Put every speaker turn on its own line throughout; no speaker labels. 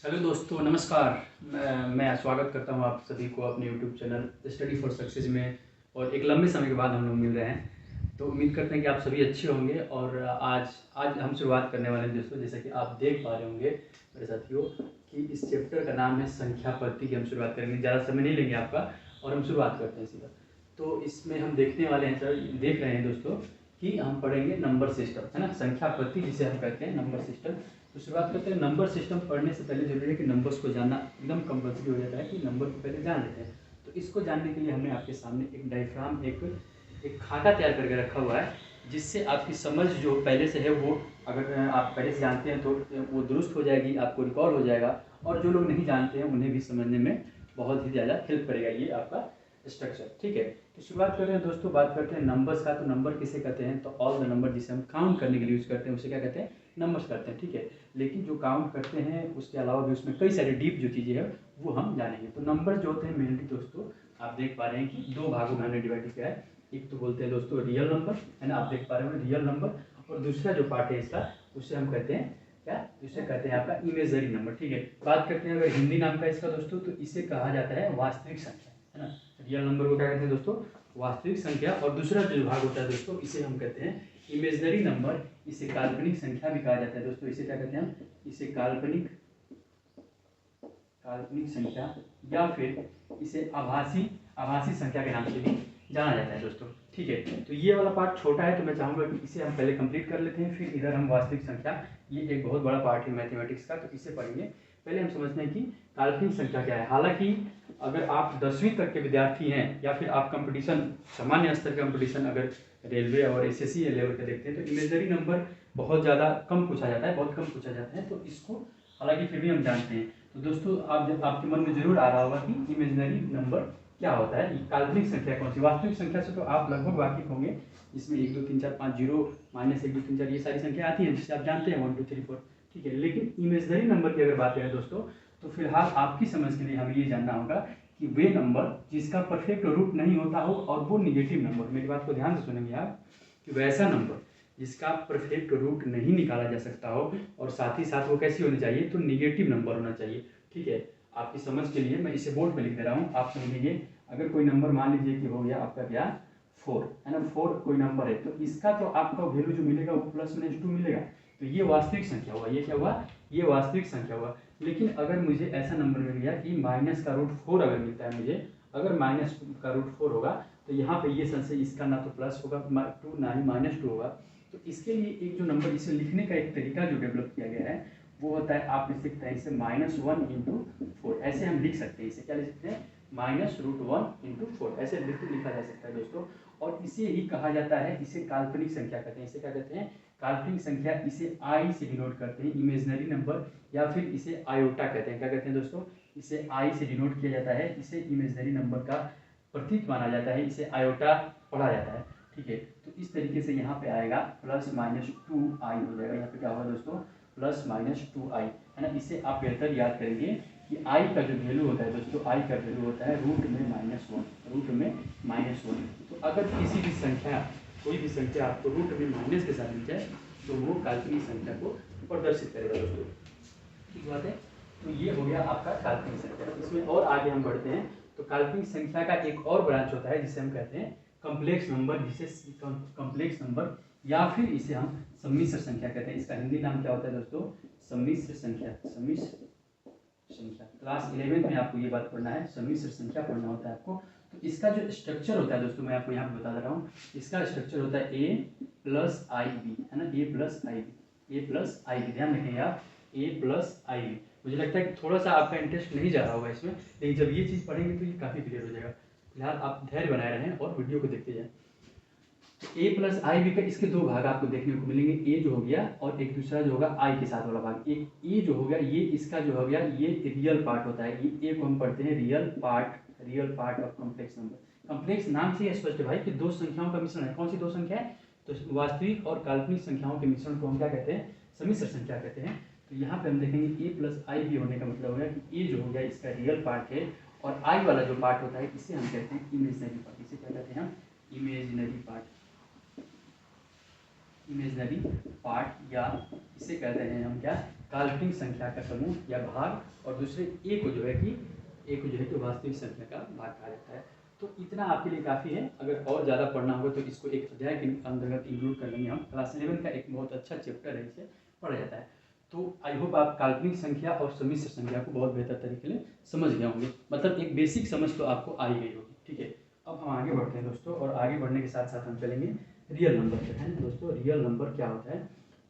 Hello दोस्तों, नमस्कार। मैं स्वागत करता हूं आप सभी को अपने YouTube channel study for success में। और एक लंबे समय के बाद हम लोग मिल रहे हैं, तो उम्मीद करते हैं कि आप सभी अच्छे होंगे। और आज आज हम शुरुआत करने वाले हैं दोस्तों, जैसा कि आप देख पा रहे होंगे मेरे साथियों कि इस चैप्टर का नाम है संख्या पद्धति की हम शुरुआत करेंगे। ज़्यादा समय नहीं लेंगे आपका और हम शुरुआत करते हैं सीधा। तो इसमें हम देखने वाले हैं, सर देख रहे हैं दोस्तों कि हम पढ़ेंगे नंबर सिस्टम, है ना, संख्या पद्धति जिसे हम कहते हैं नंबर सिस्टम। तो शुरुआत करते हैं। नंबर सिस्टम पढ़ने से पहले जरूरी है कि नंबर्स को जानना एकदम कंपल्सरी हो जाता है कि नंबर को पहले जान लेते हैं। तो इसको जानने के लिए हमने आपके सामने एक डायग्राम, एक खाका तैयार करके रखा हुआ है, जिससे आपकी समझ जो पहले से है वो, अगर आप पहले से जानते हैं तो वो दुरुस्त हो जाएगी, आपको रिकॉल हो जाएगा। और जो लोग नहीं जानते हैं उन्हें भी समझने में बहुत ही ज़्यादा हेल्प करेगा ये आपका स्ट्रक्चर। ठीक है, तो शुरुआत कर रहे हैं दोस्तों। बात करते हैं नंबर्स का। तो नंबर किसे कहते हैं? तो ऑल द नंबर जिसे हम काउंट करने के लिए यूज़ करते हैं उसे क्या कहते हैं? नंबर्स करते हैं। ठीक है, लेकिन जो काउंट करते हैं उसके अलावा भी उसमें कई सारी डीप जो चीज़ें हैं वो हम जानेंगे। तो नंबर जो होते हैं मेनली दोस्तों, आप देख पा रहे हैं कि दो भागों में हमने डिवाइड किया है। एक तो बोलते हैं दोस्तों रियल नंबर, है ना, आप देख पा रहे हो रियल नंबर। और दूसरा जो पार्ट है इसका, उसे हम कहते हैं क्या? इसे कहते हैं आपका इमेजरी नंबर। ठीक है, बात करते हैं अगर हिंदी नाम का इसका दोस्तों, तो इसे कहा जाता है वास्तविक संख्या, है ना। रियल नंबर को क्या कहते हैं दोस्तों? वास्तविक संख्या। और दूसरा जो भाग होता है दोस्तों, इसे हम कहते हैं इमेजनरी नंबर। इसे काल्पनिक संख्या भी कहा जाता है दोस्तों। इसे क्या कहते हैं हम? इसे काल्पनिक संख्या, या फिर इसे आभासी संख्या के नाम से भी जाना जाता है दोस्तों। ठीक है, तो ये वाला पार्ट छोटा है, तो मैं चाहूंगा कि इसे हम पहले कंप्लीट कर लेते हैं, फिर इधर हम वास्तविक संख्या, ये एक बहुत बड़ा पार्ट है मैथमेटिक्स का, तो इसे पढ़ेंगे। पहले हम समझते हैं कि काल्पनिक संख्या क्या है। हालांकि अगर आप 10वीं तक के विद्यार्थी हैं, या फिर आप कंपटीशन, सामान्य स्तर का कंपटीशन अगर रेलवे और एसएससी लेवल के देखते हैं, तो इमेजनरी नंबर बहुत ज़्यादा कम पूछा जाता है, बहुत कम पूछा जाता है। तो इसको हालांकि फिर भी हम जानते हैं। तो दोस्तों आपके मन में जरूर आ रहा होगा कि इमेजनरी नंबर क्या होता है, काल्पनिक संख्या कौन सी। वास्तविक संख्या से तो आप लगभग वाकिफ होंगे। इसमें 1 2 3 4 5 जीरो, -1 2 3 4 ये सारी संख्या आती है, जिससे आप जानते हैं 1 2 3 4। ठीक है, लेकिन इमेजनरी नंबर की अगर बात करें दोस्तों, तो फिलहाल आपकी समझ के लिए हमें ये जानना होगा कि वे नंबर जिसका परफेक्ट रूट नहीं होता हो और वो निगेटिव नंबर, मेरी बात को ध्यान से सुनेंगे आप, कि वैसा नंबर जिसका परफेक्ट रूट नहीं निकाला जा सकता हो, और साथ ही साथ वो कैसी होनी चाहिए? तो निगेटिव नंबर होना चाहिए। ठीक है, आपकी समझ के लिए मैं इसे बोर्ड पे लिख दे रहा हूँ, आप समझिए। अगर कोई नंबर मान लीजिए कि हो गया आपका क्या, 4, है ना, 4 कोई नंबर है, तो इसका तो आपका वैल्यू जो मिलेगा वो +-2 मिलेगा। तो ये वास्तविक संख्या हुआ। ये क्या हुआ? ये वास्तविक संख्या हुआ। लेकिन अगर मुझे ऐसा नंबर मिल गया कि -√4 अगर मिलता है मुझे, अगर -√4 होगा, तो यहाँ पे ये संख्या, इसका ना तो प्लस होगा 2, ना ही -2 होगा। तो इसके लिए एक जो नंबर, इसे लिखने का एक तरीका जो डेवलप किया गया है वो होता है, आप लिख सकते हैं इसे -1 × 4। ऐसे हम लिख सकते हैं, इसे क्या लिख सकते हैं? -√1 × 4, ऐसे लिखा जा सकता है दोस्तों। और इसे ही कहा जाता है, इसे काल्पनिक संख्या कहते हैं। इसे क्या कहते हैं? काल्पनिक संख्या। इसे आई से डिनोट करते हैं, इमेजनरी नंबर, या फिर इसे आयोटा कहते हैं। क्या कहते हैं दोस्तों? इसे आई से डिनोट किया जाता है, इसे इमेजनरी नंबर का प्रतीक माना जाता है, इसे आयोटा पढ़ा जाता है। ठीक है, तो इस तरीके से यहाँ पे आएगा +-2i हो जाएगा। यहाँ पे क्या होगा दोस्तों? +-2i, है ना। इसे आप बेहतर याद करेंगे कि i का जो वैल्यू होता है दोस्तों, i का वैल्यू होता है रूट में -1। तो अगर किसी भी संख्या, कोई भी संख्या आपको रूट में माइनस के साथ मिल जाए, तो वो काल्पनिक संख्या को प्रदर्शित करेगा दोस्तों। ठीक बात है। तो ये हो गया आपका काल्पनिक संख्या। इसमें और आगे हम बढ़ते हैं, तो काल्पनिक संख्या का एक और ब्रांच होता है जिसे हम कहते हैं कम्प्लेक्स नंबर, जिसे कम्प्लेक्स नंबर, या फिर इसे हम सम्मिश्र संख्या कहते हैं। इसका हिंदी नाम क्या होता है दोस्तों? सम्मिश्र संख्या। क्लास 11 में आपको ये बात पढ़ना है, सम्मिश्र संख्या पढ़ना होता है आपको। तो इसका जो स्ट्रक्चर होता है दोस्तों, मैं आपको यहाँ पे बता दे रहा हूँ। इसका स्ट्रक्चर होता है A+IB, है ना, A+IB, ध्यान रखेंगे आप, A+IB। मुझे लगता है कि थोड़ा सा आपका इंटरेस्ट नहीं जा रहा होगा इसमें, लेकिन जब ये चीज़ पढ़ेंगे तो ये काफ़ी क्लियर हो जाएगा। फिलहाल आप धैर्य बनाए रहें और वीडियो को देखते जाएं। A+IB का इसके दो भाग आपको देखने को मिलेंगे, ए जो हो गया, और एक दूसरा जो होगा आई के साथ वाला भाग। एक ए जो हो गया, ये इसका जो हो गया, ये रियल पार्ट होता है। ये ए को हम पढ़ते हैं real part of complex number. Complex नाम से स्पष्ट है भाई कि दो संख्याओं का मिश्रण है। कौन सी दो संख्या है? तो वास्तविक और काल्पनिक संख्याओं के मिश्रण को हम क्या कहते हैं? सम्मिश्र संख्या कहते हैं। तो यहाँ पे हम देखेंगे A+IB होने का मतलब हो गया कि ए जो हो गया इसका रियल पार्ट है, और आई वाला जो पार्ट होता है इसे हम कहते हैं इमेजनरी पार्ट। इसे क्या कहते हैं हम? इमेजनरी पार्ट, या इसे कहते हैं हम क्या? काल्पनिक संख्या का समूह या भाग, और दूसरे ए को जो है कि वास्तविक संख्या का भाग कहा जाता है। तो इतना आपके लिए काफ़ी है। अगर और ज़्यादा पढ़ना होगा तो इसको एक अध्याय के अंतर्गत इंक्लूड कर लेंगे हम। क्लास 11 का एक बहुत अच्छा चैप्टर है, इसे पढ़ा जाता है। तो आई होप आप काल्पनिक संख्या और सम्मिश्र संख्या को बहुत बेहतर तरीके से समझ गए होंगे, मतलब एक बेसिक समझ तो आपको आ ही गई होगी। ठीक है, अब हम आगे बढ़ते हैं दोस्तों, और आगे बढ़ने के साथ साथ हम चलेंगे रियल नंबर पे। है ना दोस्तों, रियल नंबर क्या होता है?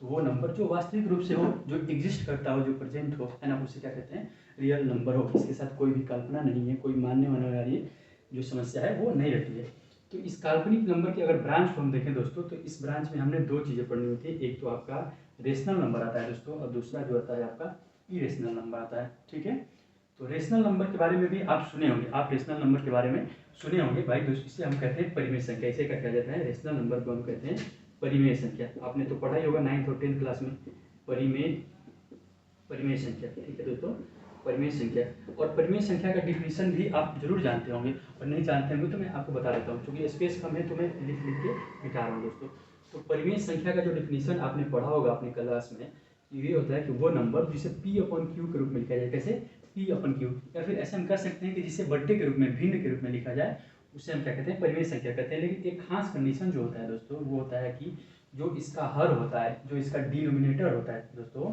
तो वो नंबर जो वास्तविक रूप से हो, जो एग्जिस्ट करता हो, जो प्रेजेंट हो, है ना, उसे क्या कहते हैं? रियल नंबर हो। इसके साथ कोई भी कल्पना नहीं है, कोई मानने होने वाली जो समस्या है वो नहीं रहती है। तो इस काल्पनिक नंबर की अगर ब्रांच को हम देखें दोस्तों, तो इस ब्रांच में हमने दो चीज़ें पढ़नी होती है। एक तो आपका रेशनल नंबर आता है दोस्तों, और दूसरा जो आता है आपका इरेशनल नंबर आता है। ठीक है, तो रेशनल नंबर के बारे में भी आप सुने होंगे, आप रेशनल नंबर के बारे में सुने होंगे भाई दोस्तों। इसे हम कहते हैं परिमेय संख्या। इसे क्या कहा जाता है? रेशनल नंबर को हम कहते हैं परिमेय संख्या। आपने तो पढ़ा ही होगा 9th और 10th क्लास में परिमेय संख्या। ठीक है दोस्तों, परिमेय संख्या। और परिमेय संख्या का डिफिनीशन भी आप जरूर जानते होंगे, और नहीं जानते होंगे तो मैं आपको बता देता हूँ, क्योंकि स्पेस कम है तो मैं लिख के मिटा रहा हूँ दोस्तों। तो परिमेय संख्या का जो डिफिनीशन आपने पढ़ा होगा अपने क्लास में, ये होता है कि वो नंबर जिसे P/Q के रूप में लिखा जाए। कैसे? P/Q, या फिर ऐसे हम कह सकते हैं कि जिसे बट्टे के रूप में, भिन्न के रूप में लिखा जाए, उसे हम क्या कहते हैं? परिमेय संख्या कहते हैं। लेकिन एक खास कंडीशन जो होता है दोस्तों, वो होता है कि जो इसका हर होता है, जो इसका डिनोमिनेटर होता है दोस्तों,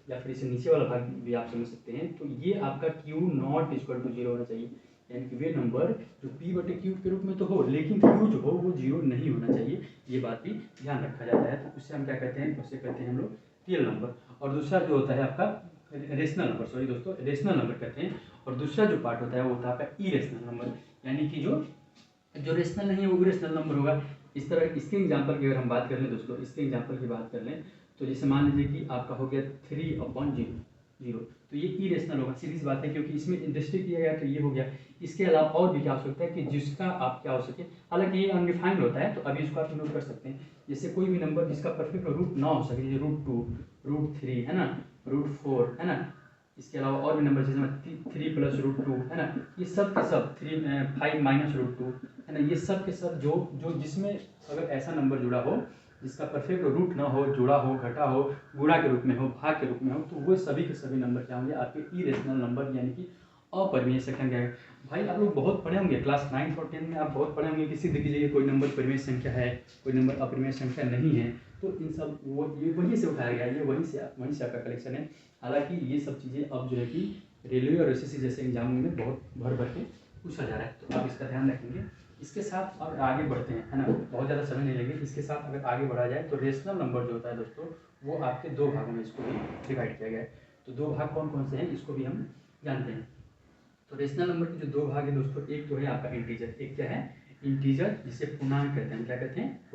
या फिर इसे नीचे वाला भाग भी आप समझ सकते हैं, तो ये आपका Q≠0 होना चाहिए। यानी कि वे नंबर जो P/Q के रूप में तो हो, लेकिन Q जो हो वो 0 नहीं होना चाहिए। ये बात भी ध्यान रखा जाता है। तो उससे हम क्या कहते हैं? उसे कहते हैं हम लोग रियल नंबर। और दूसरा जो होता है आपका रेशनल नंबर, सॉरी दोस्तों, रेशनल नंबर कहते हैं। और दूसरा जो पार्ट होता है वो होता है आपका इरेशनल नंबर, यानी कि जो रेशनल नहीं है वो इरेशनल नंबर होगा। इस तरह इसके एग्जाम्पल की अगर हम बात कर लें दोस्तों, इसके एग्जाम्पल की बात कर लें, तो जैसे मान लीजिए कि आपका हो गया 3/0, तो ये इरेशनल होगा। सीधी सी बात है, क्योंकि इसमें इंडस्ट्री किया गया तो ये हो गया। इसके अलावा और भी क्या हो सकता है कि जिसका आप क्या हो सके, हालांकि ये अनडिफाइंड होता है, तो अभी इसको आप नोट कर सकते हैं। जैसे कोई भी नंबर जिसका परफेक्ट रूट ना हो सके, जैसे √2, √3, है ना, √4, है ना, इसके अलावा और भी नंबर जैसे 3 + √2, है ना, ये सब के सब 5 - √2, है ना, ये सब के सब जो जिसमें अगर ऐसा नंबर जुड़ा हो जिसका परफेक्ट रूट ना हो, जुड़ा हो, घटा हो, गुणा के रूप में हो, भाग के रूप में हो, तो वो सभी के सभी नंबर क्या होंगे? आपके इरेशनल नंबर, यानी कि अपरिमेय संख्या क्या है। भाई आप लोग बहुत पढ़े होंगे क्लास 9th और 10th में, आप बहुत पढ़े होंगे कि सिद्ध कीजिए कोई नंबर परिमेय संख्या है, कोई नंबर अपरिमेय संख्या नहीं है। तो इन सब ये वहीं से उठाया गया है, ये वहीं से आपका कलेक्शन है। हालांकि ये सब चीज़ें अब जो है कि रेलवे और एसएससी जैसे एग्जामों में बहुत भर के पूछा जा रहा है, तो आप इसका ध्यान रखेंगे। इसके साथ अब आगे बढ़ते हैं, है ना, बहुत ज़्यादा समय नहीं लेंगे। इसके साथ अगर आगे बढ़ा जाए तो रेशनल नंबर जो होता है दोस्तों, वो आपके दो भागों में इसको भी डिवाइड किया गया है। तो दो भाग कौन कौन से हैं इसको भी हम जानते हैं। तो रेशनल नंबर के जो दो भाग है दोस्तों, एक तो है आपका इंटीजर, एक क्या है? इंटीजर, जिसे पूर्णांक कहते हैं। क्या कहते हैं?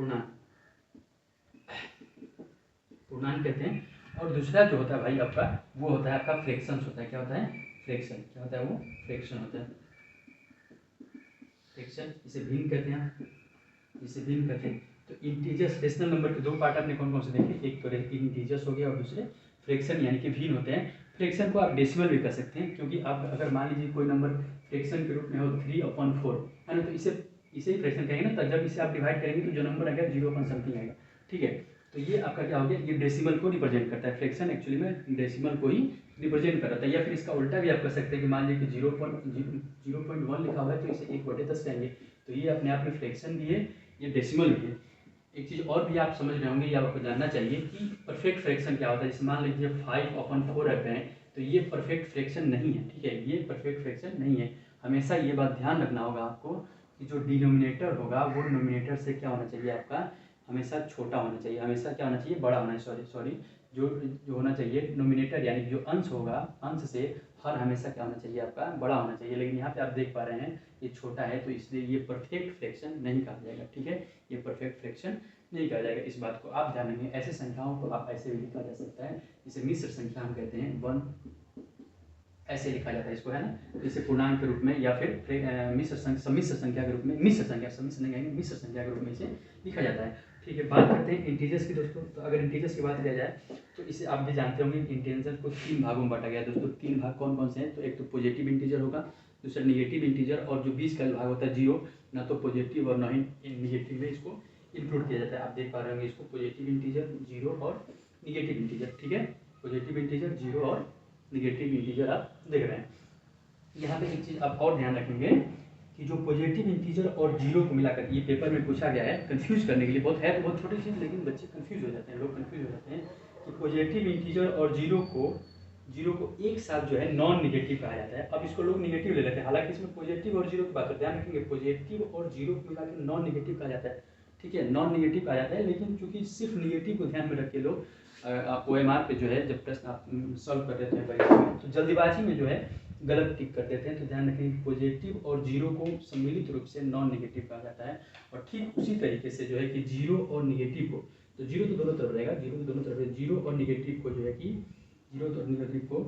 पूर्णांक कहते हैं। और दूसरा जो होता है भाई आपका, वो होता है आपका फ्रैक्शन होता है। क्या होता है? फ्रैक्शन। क्या होता है? वो फ्रैक्शन होता है। फ्रैक्शन, इसे भिन्न कहते हैं, इसे भिन्न कहते हैं। तो इंटीजर्स, रेशनल नंबर के दो पार्ट आपने कौन कौन से देखे? एक तो इंटीजर्स हो गया, और दूसरे फ्रैक्शन यानी कि भिन्न होते हैं। फ्रैक्शन को आप डेसिमल भी कर सकते हैं, क्योंकि आप अगर मान लीजिए कोई नंबर फ्रैक्शन के रूप में हो 3/4, है ना, तो इसे ही फ्रैक्शन कहेंगे ना। तब जब इसे आप डिवाइड करेंगे तो जो नंबर आएगा 0.something आएगा। ठीक है, तो ये आपका क्या हो गया? ये डेसिमल को रिप्रेजेंट करता है। फ्रैक्शन एक्चुअली में डेसिमल को ही रिप्रेजेंट करता है। या फिर इसका उल्टा भी आप कर सकते हैं कि मान लीजिए कि 0.1 लिखा हुआ है, तो इसे 1/10 कहेंगे। तो ये अपने आप में फ्रैक्शन भी है, ये डेसिमल भी है। एक चीज़ और भी आप समझ रहे होंगे या आपको जानना चाहिए कि परफेक्ट फ्रैक्शन क्या होता है। जैसे मान लीजिए 5/4 रख रहे हैं, तो ये परफेक्ट फ्रैक्शन नहीं है। ठीक है, ये परफेक्ट फ्रैक्शन नहीं है। हमेशा ये बात ध्यान रखना होगा आपको कि जो डिनोमिनेटर होगा वो नोमिनेटर से क्या होना चाहिए? आपका हमेशा छोटा होना चाहिए। हमेशा क्या होना चाहिए? बड़ा होना चाहिए। सॉरी, जो होना चाहिए नोमिनेटर, यानी जो अंश होगा, अंश से हर हमेशा क्या होना चाहिए? आपका बड़ा होना चाहिए। लेकिन यहाँ पे आप देख पा रहे हैं ये छोटा है, तो इसलिए ये परफेक्ट फ्रैक्शन नहीं कहा जाएगा। ठीक है, ये परफेक्ट फ्रैक्शन नहीं कहा जाएगा। इस बात को आप ध्यान रखें। ऐसे संख्याओं को आप ऐसे भी लिखा जा सकता है, इसे मिश्र संख्या हम कहते हैं। 1 ऐसे लिखा जाता है इसको, है ना, इसे पूर्णांक के रूप में या फिर सम्मिश्र संख्या के रूप में, मिश्र संख्या, सम्मिश्र नहीं कहेंगे, मिश्र संख्या के रूप में इसे लिखा जाता है। ठीक है, बात करते हैं इंटीजर्स की दोस्तों। तो अगर इंटीजर्स की बात किया जाए तो इसे आप भी जानते होंगे, इंटीजर को 3 भागों में बांटा गया है दोस्तों। 3 भाग कौन कौन से हैं? तो एक तो पॉजिटिव इंटीजर होगा, दूसरा निगेटिव इंटीजर, और जो बीच का भाग होता है 0, ना तो पॉजिटिव और ना ही निगेटिव में इसको इंक्लूड किया जाता है। आप देख पा रहे होंगे इसको, पॉजिटिव इंटीजर, 0 और निगेटिव इंटीजर। ठीक है, पॉजिटिव इंटीजर, जीरो और निगेटिव इंटीजर आप देख रहे हैं। यहाँ पे एक चीज़ आप और ध्यान रखेंगे कि जो पॉजिटिव इंटीजर और जीरो को मिलाकर, ये पेपर में पूछा गया है कंफ्यूज करने के लिए, बहुत है तो बहुत छोटी चीज़, लेकिन बच्चे कंफ्यूज हो जाते हैं, लोग कंफ्यूज हो जाते हैं कि पॉजिटिव इंटीजर और जीरो को एक साथ जो है नॉन निगेटिव कहा जाता है। अब इसको लोग निगेटिव ले लेते हैं, हालांकि इसमें पॉजिटिव और जीरो की बात ध्यान रखेंगे, पॉजिटिव और जीरो को मिलाकर नॉन निगेटिव कहा जाता है, ठीक है, नॉन निगेटिव कहा जाता है। लेकिन चूंकि सिर्फ निगेटिव को ध्यान में रख के लोग OMR पे जो है जब प्रश्न आप सॉल्व कर देते हैं परीक्षा में, तो जल्दीबाजी में जो है गलत टिक कर देते हैं। तो ध्यान रखें पॉजिटिव और जीरो को सम्मिलित रूप से नॉन निगेटिव कहा जाता है। और ठीक उसी तरीके से जो है कि जीरो और निगेटिव को, तो जीरो तो दोनों तरफ रहेगा, जीरो तो दोनों तरफ है, जीरो और निगेटिव को जो है कि जीरो और निगेटिव को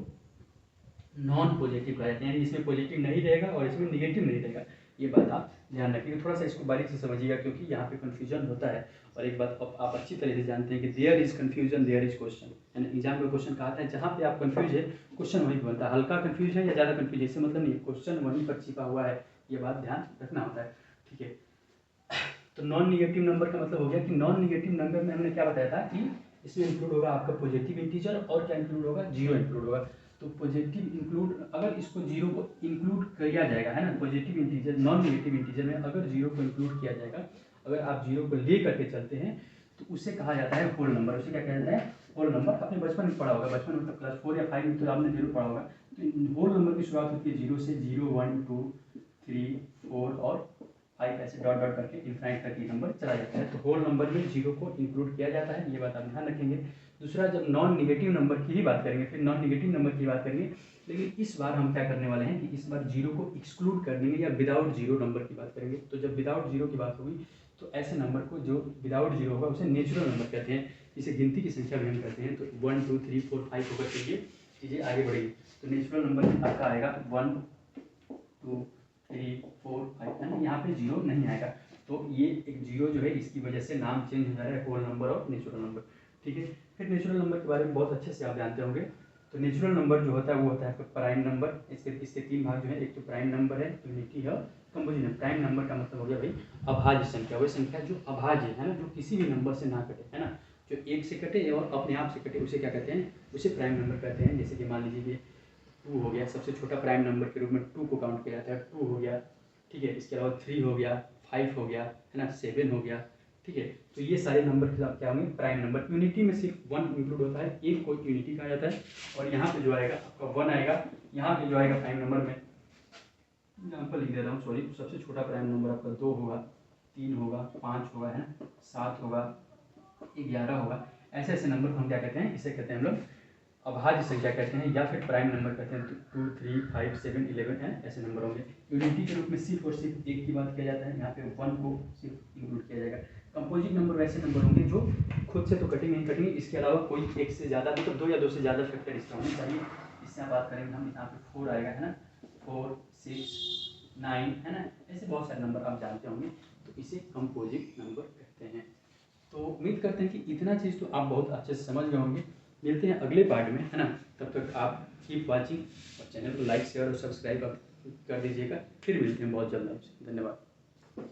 नॉन पॉजिटिव कहा जाता है, यानी इसमें पॉजिटिव नहीं रहेगा और इसमें निगेटिव नहीं रहेगा। ये बात आप ध्यान रखिएगा, थोड़ा सा इसको बारीक से समझिएगा क्योंकि यहाँ पे कन्फ्यूजन होता है। और एक बात आप अच्छी तरह से जानते हैं कि there is confusion there is question, यानी एग्जाम में क्वेश्चन कहा है जहाँ पे आप कन्फ्यूज है क्वेश्चन वहीं पर बनता है। हल्का कन्फ्यूज है या ज़्यादा कन्फ्यूज है इससे मतलब नहीं, क्वेश्चन वहीं पर छिपा हुआ है, ये बात ध्यान रखना होता है, ठीक है। तो नॉन निगेटिव नंबर का मतलब हो गया कि नॉन निगेटिव नंबर में हमने क्या बताया था कि इसमें इंक्लूड होगा आपका पॉजिटिव इंटीजर और क्या इंक्लूड होगा, जीरो इंक्लूड होगा। तो पॉजिटिव इंक्लूड, अगर इसको जीरो को इंक्लूड किया जाएगा, है ना, positive integer non negative integer में अगर जीरो को इंक्लूड किया जाएगा, अगर आप जीरो को ले करके चलते हैं तो उसे कहा जाता है होल नंबर। उसे क्या कहा जाता है, होल नंबर। आपने बचपन में पढ़ा होगा, बचपन में मतलब क्लास 4 या 5 में तो आपने जरूर पढ़ा होगा। तो होल नंबर की शुरुआत होती है जीरो से, 0 1 2 3 4 और 5 ऐसे डॉट डॉट करके इनफाइनाइट तक ये नंबर चला जाता है। तो होल नंबर में जीरो को इंक्लूड किया जाता है, ये बात आप ध्यान रखेंगे। दूसरा, जब नॉन निगेटिव नंबर की ही बात करेंगे, फिर नॉन निगेटिव नंबर की बात करेंगे, लेकिन इस बार हम क्या करने वाले हैं कि इस बार जीरो को एक्सक्लूड कर देंगे या विदाउट जीरो नंबर की बात करेंगे। तो जब विदाउट जीरो की बात होगी तो ऐसे नंबर को जो विदाउट जीरो होगा उसे नेचुरल नंबर कहते हैं, इसे गिनती की संख्या भी हम कहते हैं। तो 1 2 3 4 5 होकर के ये चीज़ें आगे बढ़ेगी। तो नेचुरल नंबर आपका आएगा 1 2 3 4 5, है ना, यहाँ पे जीरो नहीं आएगा। तो ये एक जीरो जो है इसकी वजह से नाम चेंज हो जा रहा है होल नंबर और नेचुरल नंबर, ठीक है। फिर नेचुरल नंबर के बारे में बहुत अच्छे से आप जानते होंगे। तो नेचुरल नंबर जो होता है वो होता है प्राइम नंबर। इसके तीन भाग जो है, एक तो प्राइम नंबर है, यूनिटी है, कंपोजिशन। प्राइम नंबर का मतलब हो गया भाई अभाज्य संख्या, वही संख्या जो अभाज्य है ना, जो किसी भी नंबर से ना कटे, है ना, जो एक से कटे और अपने आप से कटे, उसे क्या कहते हैं, उसे प्राइम नंबर कहते हैं। जैसे कि मान लीजिए कि 2 हो गया, सबसे छोटा प्राइम नंबर के रूप में 2 को काउंट किया जाता है, 2 हो गया, ठीक है। इसके अलावा 3 हो गया, 5 हो गया, है ना, 7 हो गया, ठीक है। तो ये सारे नंबर के साथ क्या होंगे, प्राइम नंबर। यूनिटी में सिर्फ 1 इंक्लूड होता है, एक को यूनिटी कहा जाता है। और यहाँ पे जो आएगा आपका 1 आएगा, यहाँ पे जो आएगा प्राइम नंबर में, एग्जाम्पल लिख दे रहा हूँ, सॉरी, सबसे छोटा प्राइम नंबर आपका 2 होगा, 3 होगा, 5 होगा, है ना, 7 होगा, 11 होगा। ऐसे ऐसे नंबर को हम क्या कहते हैं, इसे कहते हैं हम लोग अभाज्य संख्या कहते हैं, या फिर प्राइम नंबर कहते हैं। 2 3 5 7 11 है, ऐसे नंबर होंगे। यूनिटी के रूप में सिर्फ और सिर्फ एक की बात किया जाता है, यहाँ पे 1 को सिर्फ इंक्लूड किया जाएगा। कंपोजिट नंबर वैसे नंबर होंगे जो खुद से तो कटेंगे नहीं कटेंगे, इसके अलावा कोई एक से ज़्यादा, मतलब 2 या 2 से ज़्यादा फैक्टर इसका होना चाहिए। इससे आप बात करेंगे हम, यहाँ पे 4 आएगा, है ना, 4 6 9, है ना, ऐसे बहुत सारे नंबर आप जानते होंगे। तो इसे कंपोजिट नंबर कहते हैं। तो उम्मीद करते हैं कि इतना चीज़ तो आप बहुत अच्छे से समझ गए होंगे। मिलते हैं अगले पार्ट में, है ना, तब तक आप कीप वाचिंग और चैनल को लाइक शेयर और सब्सक्राइब कर दीजिएगा। फिर मिलते हैं बहुत जल्द आपसे, धन्यवाद।